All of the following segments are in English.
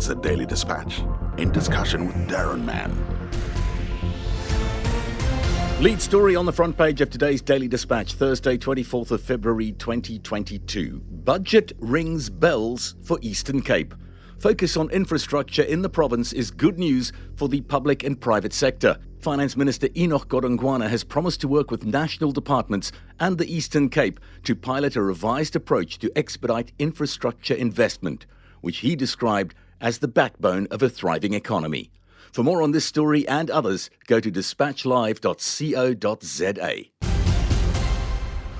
It's the Daily Dispatch, in discussion with Darren Mann. Lead story on the front page of today's Daily Dispatch, Thursday, 24th of February 2022. Budget rings bells for Eastern Cape. Focus on infrastructure in the province is good news for the public and private sector. Finance Minister Enoch Godongwana has promised to work with national departments and the Eastern Cape to pilot a revised approach to expedite infrastructure investment, which he described as the backbone of a thriving economy. For more on this story and others, go to dispatchlive.co.za.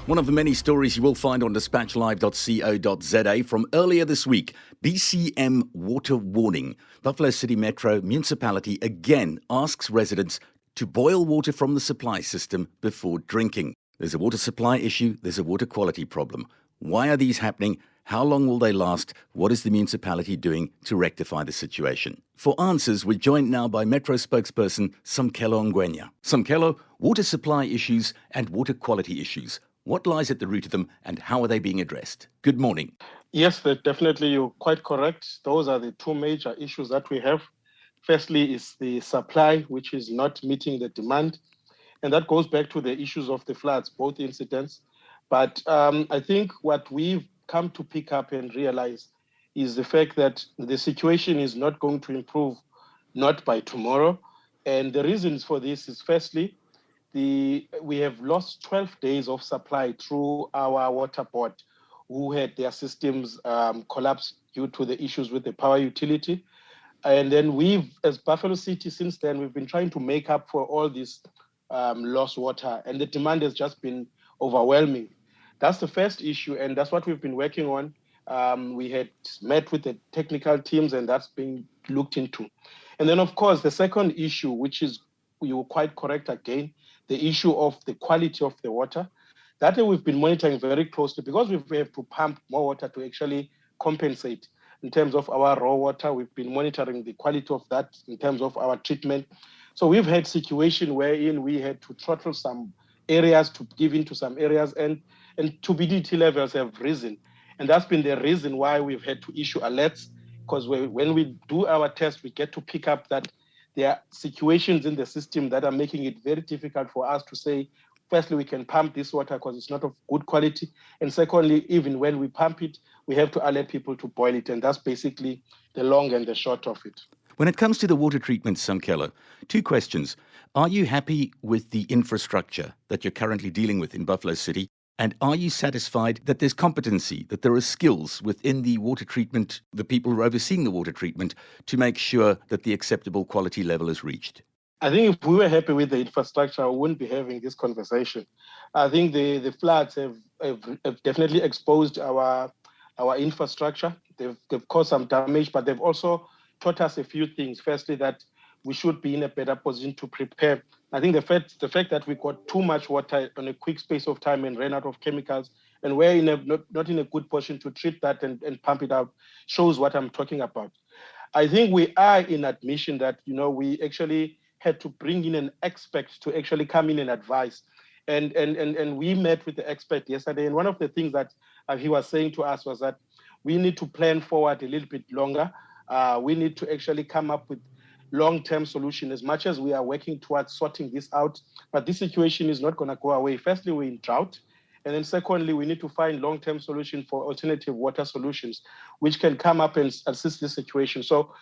One of the many stories you will find on dispatchlive.co.za from earlier this week, BCM water warning. Buffalo City Metro Municipality again asks residents to boil water from the supply system before drinking. There's a water supply issue, there's a water quality problem. Why are these happening? How long will they last? What is the municipality doing to rectify the situation? For answers, we're joined now by Metro spokesperson Samkelo Ngwenya. Samkelo, water supply issues and water quality issues. What lies at the root of them and how are they being addressed? Good morning. Yes, definitely, you're quite correct. Those are the two major issues that we have. Firstly is the supply, which is not meeting the demand. And that goes back to the issues of the floods, both incidents. But I think what we've come to pick up and realize is the fact that the situation is not going to improve, not by tomorrow. And the reasons for this is firstly, we have lost 12 days of supply through our water board, who had their systems collapse due to the issues with the power utility. And then as Buffalo City, since then, we've been trying to make up for all this lost water, and the demand has just been overwhelming. That's the first issue, and that's what we've been working on. We had met with the technical teams, and that's being looked into. And then, of course, the second issue, which is, you were quite correct again, the issue of the quality of the water. That we've been monitoring very closely because we have to pump more water to actually compensate. In terms of our raw water, we've been monitoring the quality of that in terms of our treatment. So we've had situation wherein we had to throttle some areas to give into some areas, and turbidity levels have risen. And that's been the reason why we've had to issue alerts, because when we do our test, we get to pick up that there are situations in the system that are making it very difficult for us to say, firstly, we can pump this water because it's not of good quality. And secondly, even when we pump it, we have to alert people to boil it. And that's basically the long and the short of it. When it comes to the water treatment, Samkelo, two questions. Are you happy with the infrastructure that you're currently dealing with in Buffalo City? And are you satisfied that there's competency, that there are skills within the water treatment, the people who are overseeing the water treatment, to make sure that the acceptable quality level is reached? I think if we were happy with the infrastructure, we wouldn't be having this conversation. I think the floods have definitely exposed our infrastructure. They've caused some damage, but they've also taught us a few things. Firstly, that we should be in a better position to prepare. I think the fact that we got too much water on a quick space of time and ran out of chemicals, and we're not in a good position to treat that and pump it out, shows what I'm talking about. I think we are in admission that, we actually had to bring in an expert to actually come in and advise. And we met with the expert yesterday, and one of the things that he was saying to us was that we need to plan forward a little bit longer. We need to actually come up with long-term solution as much as we are working towards sorting this out. But this situation is not going to go away. Firstly, we're in drought. And then secondly, we need to find long-term solution for alternative water solutions, which can come up and assist this situation. So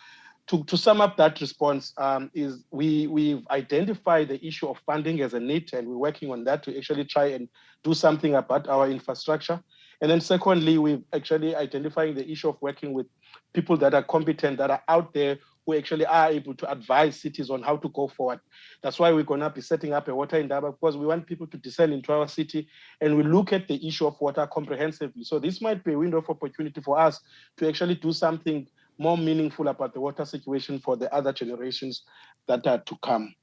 to sum up that response, is we've identified the issue of funding as a need, and we're working on that to actually try and do something about our infrastructure. And then secondly, we've actually identifying the issue of working with people that are competent, that are out there, who actually are able to advise cities on how to go forward. That's why we're going to be setting up a water indaba, because we want people to descend into our city and we look at the issue of water comprehensively. So this might be a window of opportunity for us to actually do something more meaningful about the water situation for the other generations that are to come.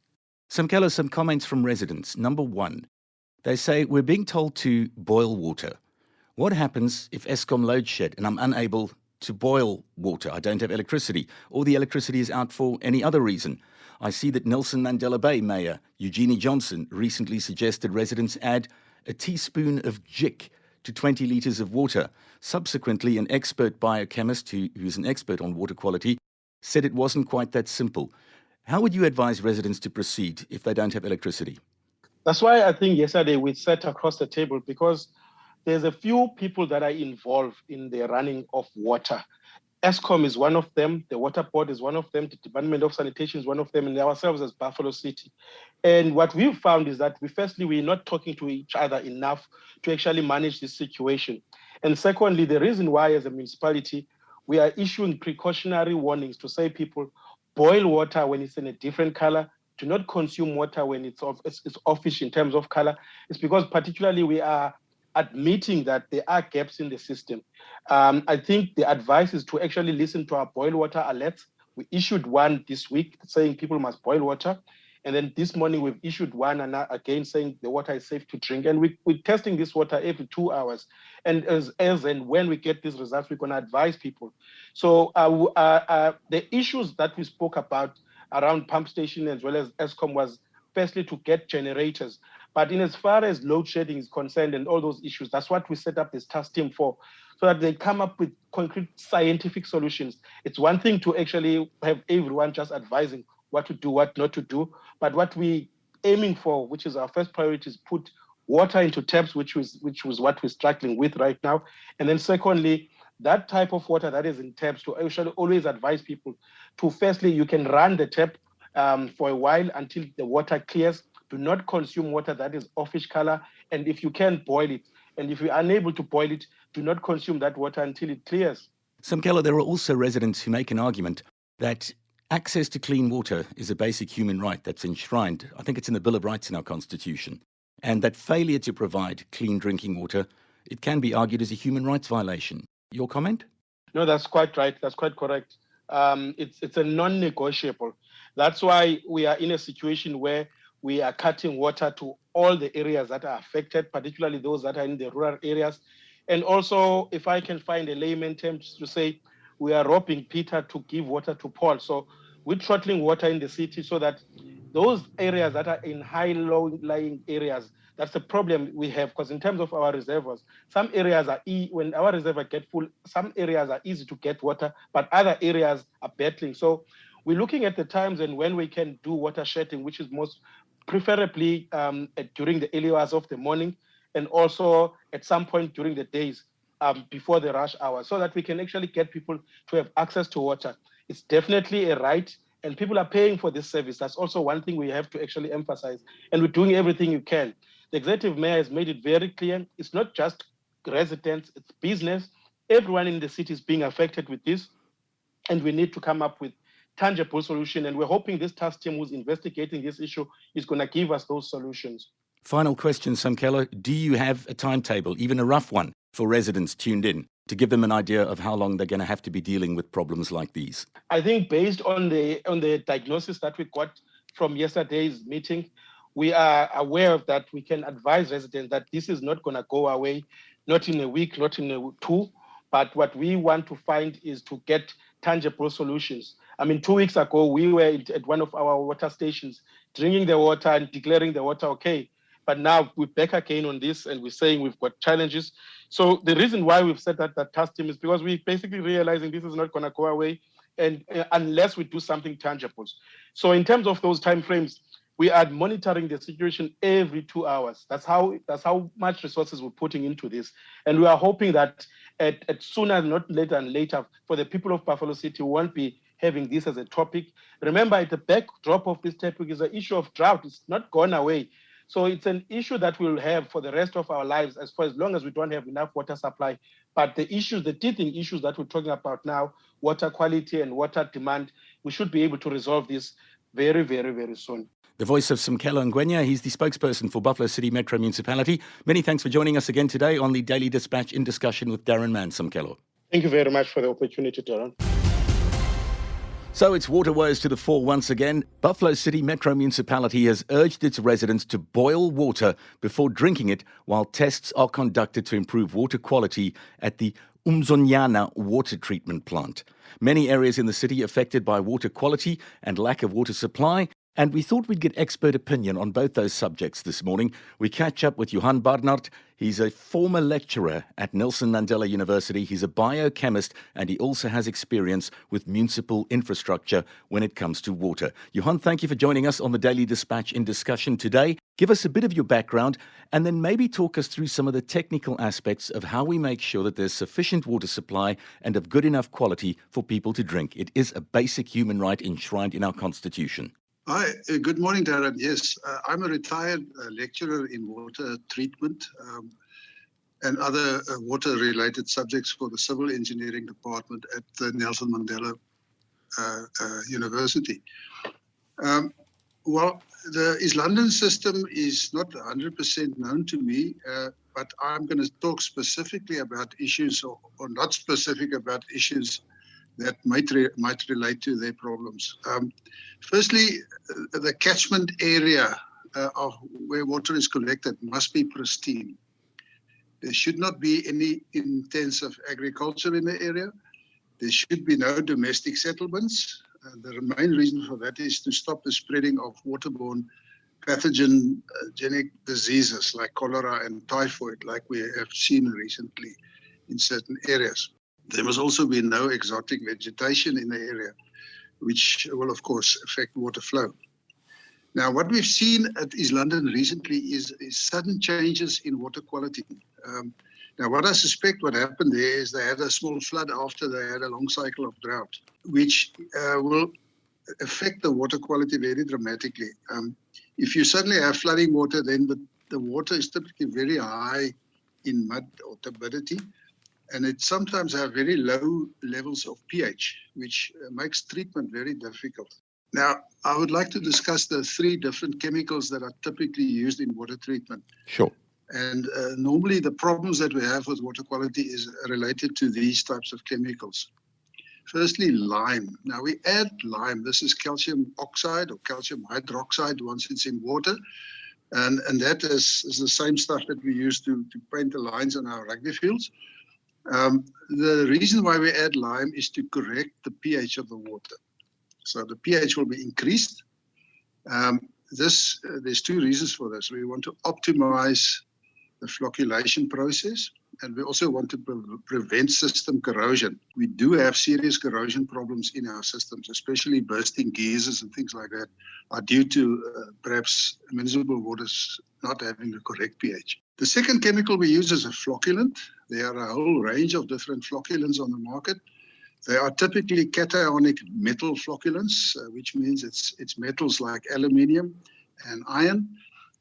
Samkelo, some comments from residents. Number one, they say, we're being told to boil water. What happens if Eskom load shed and I'm unable to boil water? I don't have electricity, or the electricity is out for any other reason. I see that Nelson Mandela Bay Mayor Eugenie Johnson recently suggested residents add a teaspoon of jik to 20 litres of water. Subsequently, an expert biochemist who's an expert on water quality said it wasn't quite that simple. How would you advise residents to proceed if they don't have electricity? That's why I think yesterday we sat across the table because there's a few people that are involved in the running of water. ESCOM is one of them, the Water Board is one of them, the Department of Sanitation is one of them, and ourselves as Buffalo City. And what we've found is that we're not talking to each other enough to actually manage this situation. And secondly, the reason why as a municipality, we are issuing precautionary warnings to say people boil water when it's in a different color, do not consume water when it's offish in terms of color. It's because particularly we are admitting that there are gaps in the system. I think the advice is to actually listen to our boil water alerts. We issued one this week saying people must boil water. And then this morning we've issued one and again saying the water is safe to drink. And we're testing this water every 2 hours. And as and when we get these results, we're going to advise people. So the issues that we spoke about around pump station as well as ESCOM was firstly to get generators. But in as far as load shedding is concerned and all those issues, that's what we set up this task team for, so that they come up with concrete scientific solutions. It's one thing to actually have everyone just advising what to do, what not to do, but what we aiming for, which is our first priority, is put water into taps, which was what we're struggling with right now. And then secondly, that type of water that is in taps, to actually always advise people to firstly, you can run the tap for a while until the water clears. Do not consume water that is offish color. And if you can, boil it. And if you're unable to boil it, do not consume that water until it clears. Samkelo, there are also residents who make an argument that access to clean water is a basic human right that's enshrined. I think it's in the Bill of Rights in our Constitution. And that failure to provide clean drinking water, it can be argued as a human rights violation. Your comment? No, that's quite right. That's quite correct. It's a non-negotiable. That's why we are in a situation where we are cutting water to all the areas that are affected, particularly those that are in the rural areas. And also, if I can find a layman term to say, we are robbing Peter to give water to Paul. So we're throttling water in the city so that those areas that are in high, low-lying areas, that's the problem we have. Because in terms of our reservoirs, some areas are, when our reservoir get full, some areas are easy to get water, but other areas are battling. So we're looking at the times and when we can do water shedding, which is most preferably during the early hours of the morning, and also at some point during the days before the rush hour, so that we can actually get people to have access to water. It's definitely a right, and people are paying for this service. That's also one thing we have to actually emphasize, and we're doing everything you can. The executive mayor has made it very clear. It's not just residents, it's business. Everyone in the city is being affected with this, and we need to come up with tangible solution. And we're hoping this task team who's investigating this issue is going to give us those solutions. Final question, Samkelo. Do you have a timetable, even a rough one, for residents tuned in to give them an idea of how long they're going to have to be dealing with problems like these? I think based on the diagnosis that we got from yesterday's meeting, we are aware of that. We can advise residents that this is not going to go away, not in a week, not in two. But what we want to find is to get tangible solutions. I mean, 2 weeks ago, we were at one of our water stations, drinking the water and declaring the water okay. But now we're back again on this and we're saying we've got challenges. So the reason why we've set that task team is because we're basically realizing this is not going to go away and unless we do something tangible. So in terms of those timeframes, we are monitoring the situation every 2 hours. That's how much resources we're putting into this. And we are hoping that at sooner, not later and later, for the people of Buffalo City, we won't be having this as a topic. Remember, at the backdrop of this topic is the issue of drought. It's not gone away. So it's an issue that we'll have for the rest of our lives as long as we don't have enough water supply. But the teething issues that we're talking about now, water quality and water demand, we should be able to resolve this very, very, very soon. The voice of Samkelo Ngwenya, he's the spokesperson for Buffalo City Metro Municipality. Many thanks for joining us again today on the Daily Dispatch in discussion with Darren Mann, Samkelo. Thank you very much for the opportunity, Darren. So it's water woes to the fore once again. Buffalo City Metro Municipality has urged its residents to boil water before drinking it while tests are conducted to improve water quality at the Umzonyana water treatment plant. Many areas in the city affected by water quality and lack of water supply And we thought we'd get expert opinion on both those subjects this morning. We catch up with Johan Barnard. He's a former lecturer at Nelson Mandela University. He's a biochemist, and he also has experience with municipal infrastructure when it comes to water. Johan, thank you for joining us on the Daily Dispatch in discussion today. Give us a bit of your background, and then maybe talk us through some of the technical aspects of how we make sure that there's sufficient water supply and of good enough quality for people to drink. It is a basic human right enshrined in our Constitution. Hi, good morning, Darren. Yes, I'm a retired lecturer in water treatment and other water-related subjects for the Civil Engineering Department at the Nelson Mandela University. Well, the East London system is not 100% known to me, but I'm going to talk specifically about issues, or not specific about issues that might relate to their problems. Firstly, the catchment area of where water is collected must be pristine. There should not be any intensive agriculture in the area. There should be no domestic settlements. The main reason for that is to stop the spreading of waterborne pathogenic diseases like cholera and typhoid, like we have seen recently in certain areas. There must also be no exotic vegetation in the area, which will, of course, affect water flow. Now, what we've seen at East London recently is sudden changes in water quality. Now, what I suspect what happened there is they had a small flood after they had a long cycle of drought, which will affect the water quality very dramatically. If you suddenly have flooding water, then the water is typically very high in mud or turbidity, and it sometimes have very low levels of pH, which makes treatment very difficult. Now, I would like to discuss the 3 different chemicals that are typically used in water treatment. Sure. And normally the problems that we have with water quality is related to these types of chemicals. Firstly, lime. Now, we add lime. This is calcium oxide or calcium hydroxide once it's in water. And that is the same stuff that we use to paint the lines on our rugby fields. The reason why we add lime is to correct the pH of the water. So the pH will be increased. There's 2 reasons for this. We want to optimize the flocculation process, and we also want to prevent system corrosion. We do have serious corrosion problems in our systems, especially bursting geysers and things like that are due to perhaps municipal waters not having the correct pH. The second chemical we use is a flocculant. There are a whole range of different flocculants on the market. They are typically cationic metal flocculants, which means it's metals like aluminium and iron.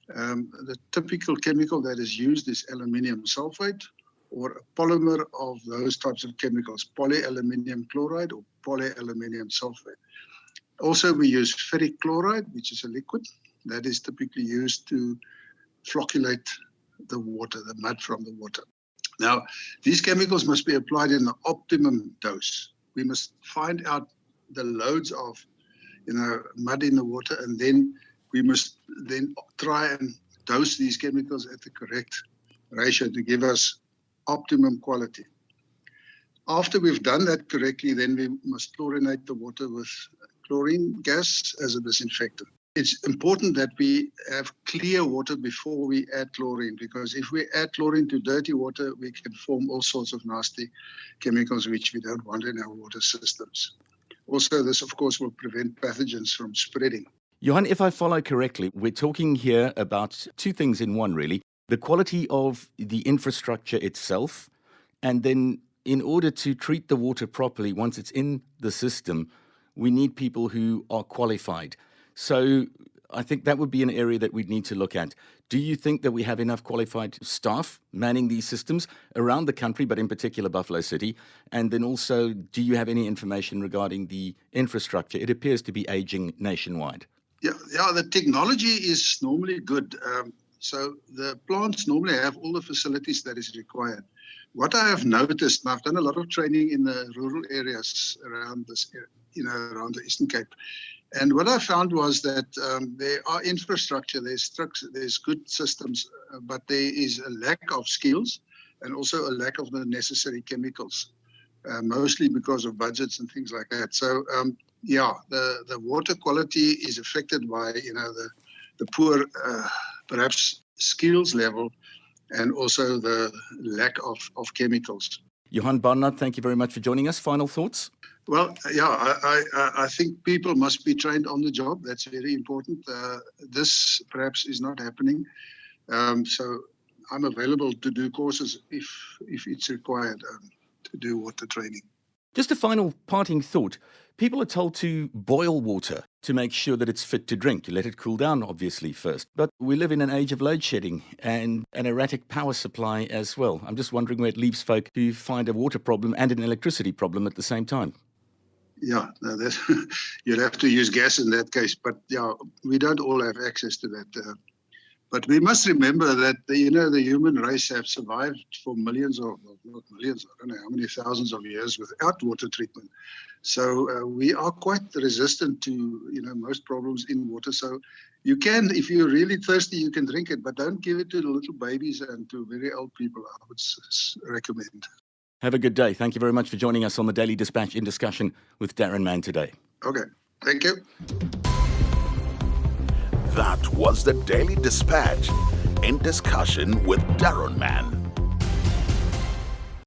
The typical chemical that is used is aluminium sulfate or a polymer of those types of chemicals, polyaluminium chloride or polyaluminium sulfate. Also, we use ferric chloride, which is a liquid that is typically used to flocculate the water, the mud from the water. Now, these chemicals must be applied in the optimum dose. We must find out the loads of mud in the water, and then we must then try and dose these chemicals at the correct ratio to give us optimum quality. After we've done that correctly, then we must chlorinate the water with chlorine gas as a disinfectant. It's important that we have clear water before we add chlorine, because if we add chlorine to dirty water, we can form all sorts of nasty chemicals which we don't want in our water systems. Also, this, of course, will prevent pathogens from spreading. Johan, if I follow correctly, we're talking here about 2 things in one, really. The quality of the infrastructure itself, and then in order to treat the water properly, once it's in the system, we need people who are qualified. So I think that would be an area that we'd need to look at. Do you think that we have enough qualified staff manning these systems around the country, but in particular Buffalo City? And then also, do you have any information regarding the infrastructure? It appears to be aging nationwide. Yeah, the technology is normally good. So the plants normally have all the facilities that is required. What I have noticed, and I've done a lot of training in the rural areas around this, around the Eastern Cape, and what I found was that there are infrastructure, there's good systems, but there is a lack of skills and also a lack of the necessary chemicals, mostly because of budgets and things like that. So Yeah, the water quality is affected by, the poor, perhaps skills level, and also the lack of chemicals. Johan Barnard, thank you very much for joining us. Final thoughts? Well, yeah, I think people must be trained on the job. That's very important. This perhaps is not happening. So I'm available to do courses if it's required to do water training. Just a final parting thought. People are told to boil water to make sure that it's fit to drink. You let it cool down, obviously, first. But we live in an age of load shedding and an erratic power supply as well. I'm just wondering where it leaves folk who find a water problem and an electricity problem at the same time. Yeah, no, you'd have to use gas in that case. But yeah, we don't all have access to that. But we must remember that the human race have survived for millions of, not millions, I don't know how many thousands of years without water treatment. So we are quite resistant to most problems in water. So you can, if you're really thirsty, you can drink it, but don't give it to the little babies and to very old people. I would recommend. Have a good day. Thank you very much for joining us on the Daily Dispatch in discussion with Darren Mann today. Okay, thank you. That was the Daily Dispatch in discussion with Darren Mann.